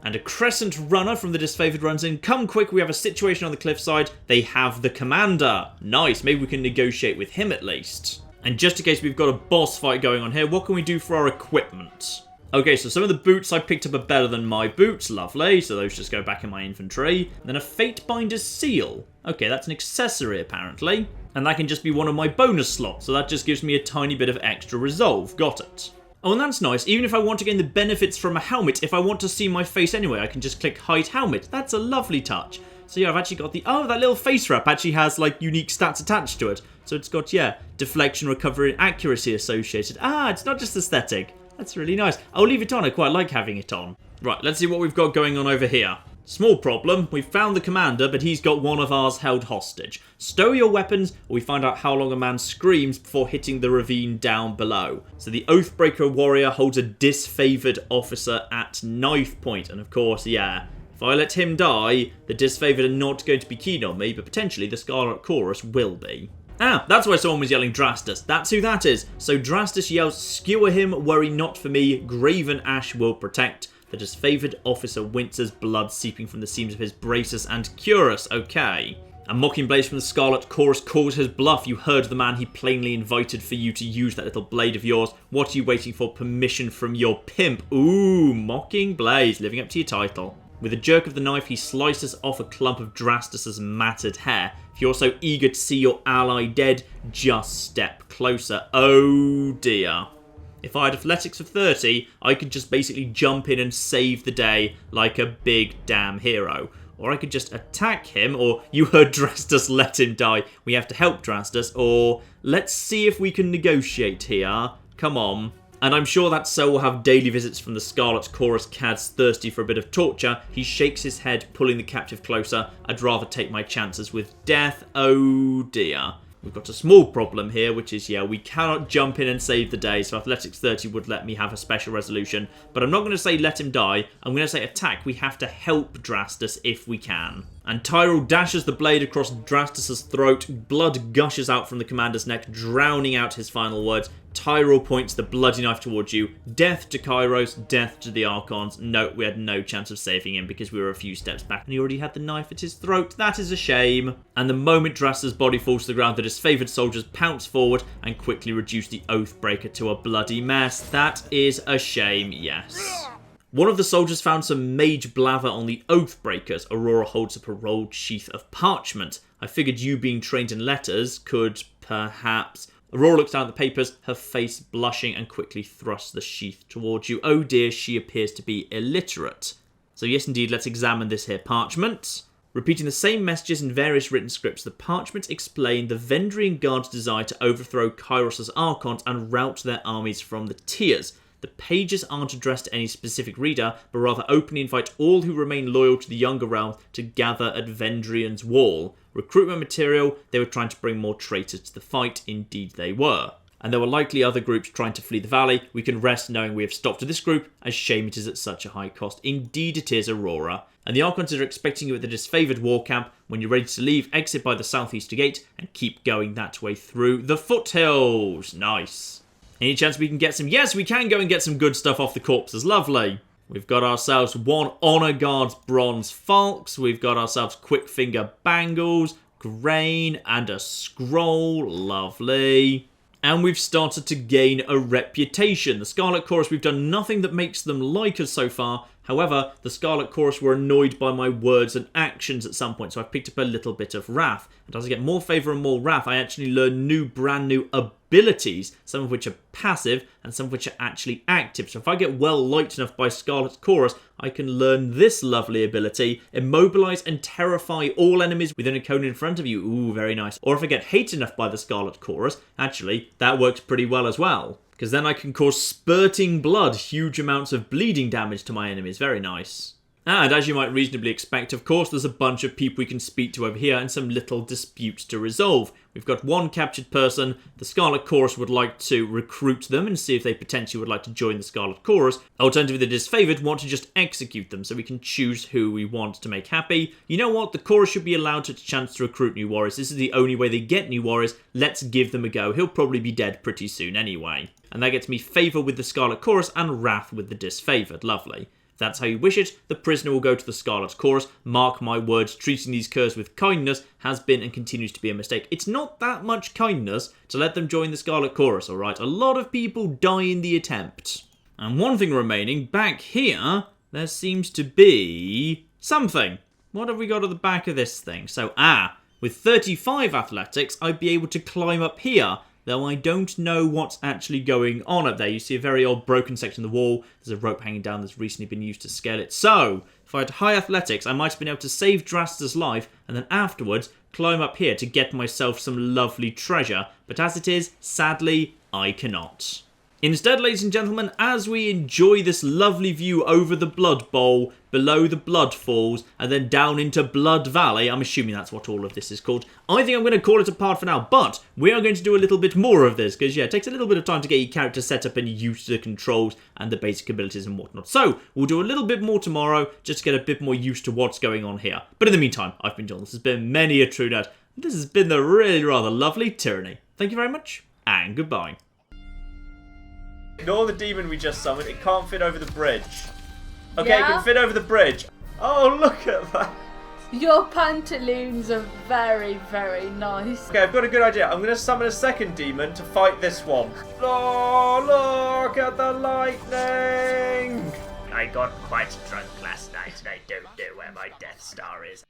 [SPEAKER 1] And a crescent runner from the disfavored runs in. Come quick, we have a situation on the cliffside. They have the commander. Nice, maybe we can negotiate with him at least. And just in case we've got a boss fight going on here, what can we do for our equipment? Okay, so some of the boots I picked up are better than my boots. Lovely. So those just go back in my inventory. And then a Fatebinder's seal. Okay, that's an accessory, apparently. And that can just be one of my bonus slots. So that just gives me a tiny bit of extra resolve. Got it. Oh, and that's nice. Even if I want to gain the benefits from a helmet, if I want to see my face anyway, I can just click Hide Helmet. That's a lovely touch. So yeah, I've actually got the... Oh, that little face wrap actually has, like, unique stats attached to it. So it's got, yeah, deflection, recovery, and accuracy associated. Ah, it's not just aesthetic. That's really nice. I'll leave it on. I quite like having it on. Right, let's see what we've got going on over here. Small problem. We've found the commander, but he's got one of ours held hostage. Stow your weapons, or we find out how long a man screams before hitting the ravine down below. So the Oathbreaker warrior holds a disfavored officer at knife point. And of course, yeah, if I let him die, the disfavored are not going to be keen on me, but potentially the Scarlet Chorus will be. Ah, that's why someone was yelling Drastus. That's who that is. So Drastus yells, skewer him, worry not for me, Graven Ash will protect. The disfavored officer winces, blood seeping from the seams of his braces and cuirass. Okay. A mocking blaze from the Scarlet Chorus calls his bluff. You heard the man he plainly invited for you to use that little blade of yours. What are you waiting for? Permission from your pimp. Ooh, mocking blaze, living up to your title. With a jerk of the knife, he slices off a clump of Drastus's matted hair. If you're so eager to see your ally dead, just step closer. Oh dear. If I had athletics of 30, I could just basically jump in and save the day like a big damn hero. Or I could just attack him, or you heard Drastus, let him die. We have to help Drastus, or let's see if we can negotiate here. Come on. And I'm sure that soul will have daily visits from the Scarlet Chorus cads thirsty for a bit of torture. He shakes his head, pulling the captive closer. I'd rather take my chances with death. Oh dear. We've got a small problem here, which is, yeah, we cannot jump in and save the day, so Athletics 30 would let me have a special resolution. But I'm not going to say let him die, I'm going to say attack. We have to help Drastus if we can. And Tyrell dashes the blade across Drastus's throat. Blood gushes out from the commander's neck, drowning out his final words. Tyrell points the bloody knife towards you. Death to Kairos, death to the Archons. No, we had no chance of saving him because we were a few steps back and he already had the knife at his throat. That is a shame. And the moment Drastus's body falls to the ground, the disfavored soldiers pounce forward and quickly reduce the Oathbreaker to a bloody mess. That is a shame, yes. One of the soldiers found some mage blather on the Oathbreakers. Aurora holds up a rolled sheath of parchment. I figured you being trained in letters could perhaps... Aurora looks down at the papers, her face blushing, and quickly thrusts the sheath towards you. Oh dear, she appears to be illiterate. So yes indeed, let's examine this here parchment. Repeating the same messages in various written scripts, the parchment explain the Vendrien Guard's desire to overthrow Kairos' Archons and rout their armies from the tiers. The pages aren't addressed to any specific reader, but rather openly invite all who remain loyal to the younger realm to gather at Vendrien's wall. Recruitment material, they were trying to bring more traitors to the fight. Indeed they were. And there were likely other groups trying to flee the valley. We can rest knowing we have stopped this group, as shame it is at such a high cost. Indeed it is, Aurora. And the Archons are expecting you at the disfavored war camp. When you're ready to leave, exit by the southeast gate and keep going that way through the foothills. Nice. Any chance we can get some... Yes, we can go and get some good stuff off the corpses. Lovely. We've got ourselves one Honor Guard's bronze falx. We've got ourselves quick finger bangles, grain, and a scroll. Lovely. And we've started to gain a reputation. The Scarlet Chorus, we've done nothing that makes them like us so far. However, the Scarlet Chorus were annoyed by my words and actions at some point, so I've picked up a little bit of wrath. And as I get more favour and more wrath, I actually learn brand new abilities, some of which are passive and some of which are actually active. So if I get well liked enough by Scarlet Chorus, I can learn this lovely ability: immobilise and terrify all enemies within a cone in front of you. Ooh, very nice. Or if I get hated enough by the Scarlet Chorus, actually, that works pretty well as well, because then I can cause spurting blood, huge amounts of bleeding damage to my enemies. Very nice. And as you might reasonably expect, of course, there's a bunch of people we can speak to over here and some little disputes to resolve. We've got one captured person. The Scarlet Chorus would like to recruit them and see if they potentially would like to join the Scarlet Chorus. Alternatively, the disfavored want to just execute them, so we can choose who we want to make happy. You know what? The Chorus should be allowed a chance to recruit new warriors. This is the only way they get new warriors. Let's give them a go. He'll probably be dead pretty soon anyway. And that gets me favour with the Scarlet Chorus and wrath with the disfavoured. Lovely. If that's how you wish it, the prisoner will go to the Scarlet Chorus. Mark my words, treating these curs with kindness has been and continues to be a mistake. It's not that much kindness to let them join the Scarlet Chorus, alright? A lot of people die in the attempt. And one thing remaining, back here, there seems to be something. What have we got at the back of this thing? So, with 35 athletics, I'd be able to climb up here, though I don't know what's actually going on up there. You see a very old broken section of the wall. There's a rope hanging down that's recently been used to scale it. So, if I had high athletics, I might have been able to save Drasta's life, and then afterwards, climb up here to get myself some lovely treasure. But as it is, sadly, I cannot. Instead, ladies and gentlemen, as we enjoy this lovely view over the Blood Bowl, below the Blood Falls, and then down into Blood Valley, I'm assuming that's what all of this is called, I think I'm going to call it a part for now, but we are going to do a little bit more of this, because, yeah, it takes a little bit of time to get your character set up and used to the controls and the basic abilities and whatnot. So, we'll do a little bit more tomorrow, just to get a bit more used to what's going on here. But in the meantime, I've been John. This has been many a true nerd. This has been the really rather lovely Tyranny. Thank you very much, and goodbye. Ignore the demon we just summoned. It can't fit over the bridge. Okay,
[SPEAKER 5] Yeah?
[SPEAKER 1] it can fit over the bridge. Oh, look at that.
[SPEAKER 5] Your pantaloons are very, very nice.
[SPEAKER 1] Okay, I've got a good idea. I'm going to summon a second demon to fight this one. Oh, look at the lightning. I got quite drunk last night and I don't know where my Death Star is.